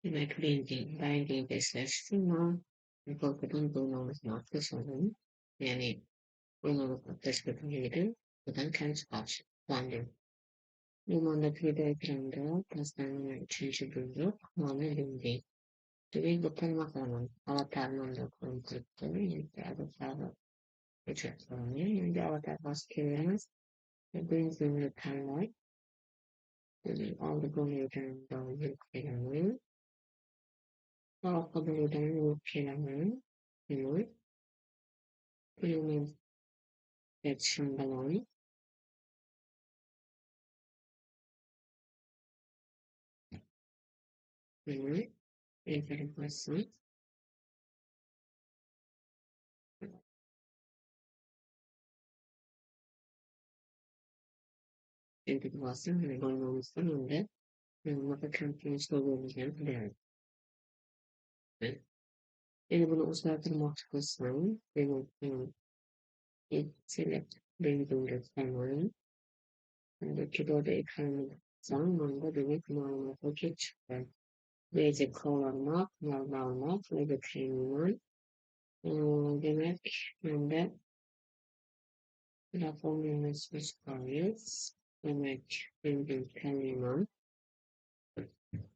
Demek binding eşleştirme korkudan duymamızın arkasının yani duymamızın teşvikiydi. Buradan kendisi karşı. Binding. Limandaki video ekranda tasarlanan üçüncü bölüm tamamen binding. Tabii bu tanımaklarının avatarlarında kurumculukları yani avatarlar uçaklarını yani avatar vaskelerimiz ve benzinli tanımlar algılayacağım doğru yüklerini algılayacağım yüklerini Human iletişim balonu, human enformasyon, enformasyon ve balonumuzdan önce maka kampanyası olabileceğini biliyorum. Yani bunu uzatırmak istiyorsam, benim select benim göstermeyi, keyboard'a ekranı zamanında demek malumatı geçiyor. Basic kullanmak, almak ve getirmek. Demek ben de platform yönetimi çıkarıyoruz. Demek benim tanımam.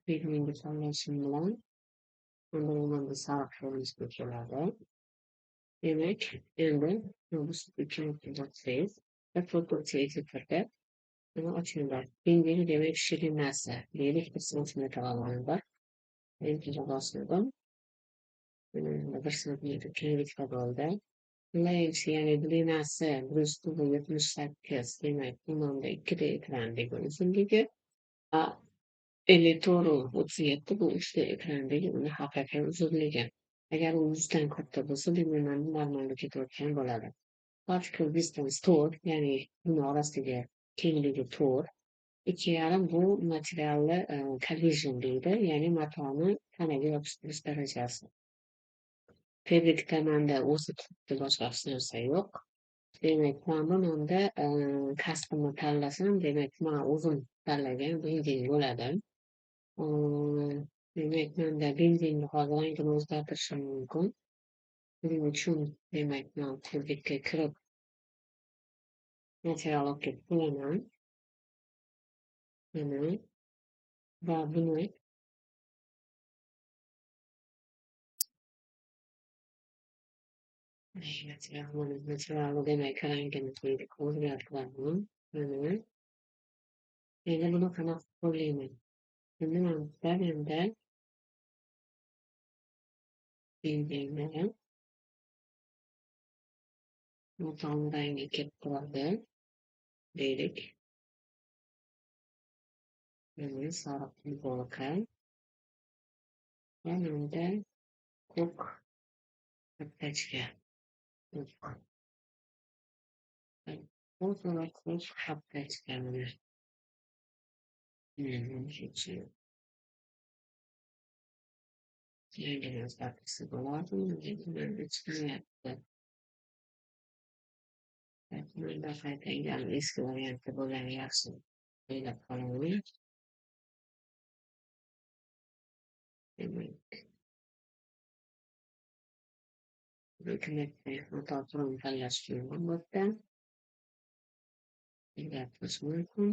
Filmin anlaşımından anlamında sağlıklarımız ülkelerde. Demek elde nüfus 2.8 ve property sıfırda bunu açıyorlar. Bildiğini demek şirinlerse diyelim bir sınıfına tamamlanırlar. Benim için basıyordum. Bir sınıfına kendi kabalda. Lens yani dilinirse Brüstü ve 78 demek bunun da iki de ekranda görüntülüydü. Elektron vaziyette bu işte ekrandagi uni haqiqiy uzunligi. Agar u 100 dan katta bo'lsa, demak normalga ketayotgan bo'ladi. Particle distance to'rt, ya'ni buni orasidagi kengligi to'rt. 2,5 bu materialni collision deydi, ya'ni matoni tanaga yopishtirish darajasi. Tebrik tomanda o'zi turibdi, boshqa hech narsa yo'q. Demak, man bunda kasbimni tanlasam, demak, man o'zim tanlagan benzin bo'ladi. Demek menda benzinni hozir rangini o'zgartirishim mumkin. Buning uchun demak men tezlikka kirib material olib kelib qo'yaman. Mana va buni materialni demak rangini o'zgartiraman. Mana endi buni qanaqa qo'llayman? Endi men menda benzinni motorni rangi kelib qoldi deylik. Mana sariq futbolka va menda ko'k aptechka. Also like this aptechka mana. Yangi o'zgartirishi bo'ladi. Chiqmayapti. Bunda qaytagan eski variantda bo'lgani yaxshi. O'ylab qolaman. Demak, dokumentni xato tanlash mumkin bo'lsa, o'zgartirish mumkin.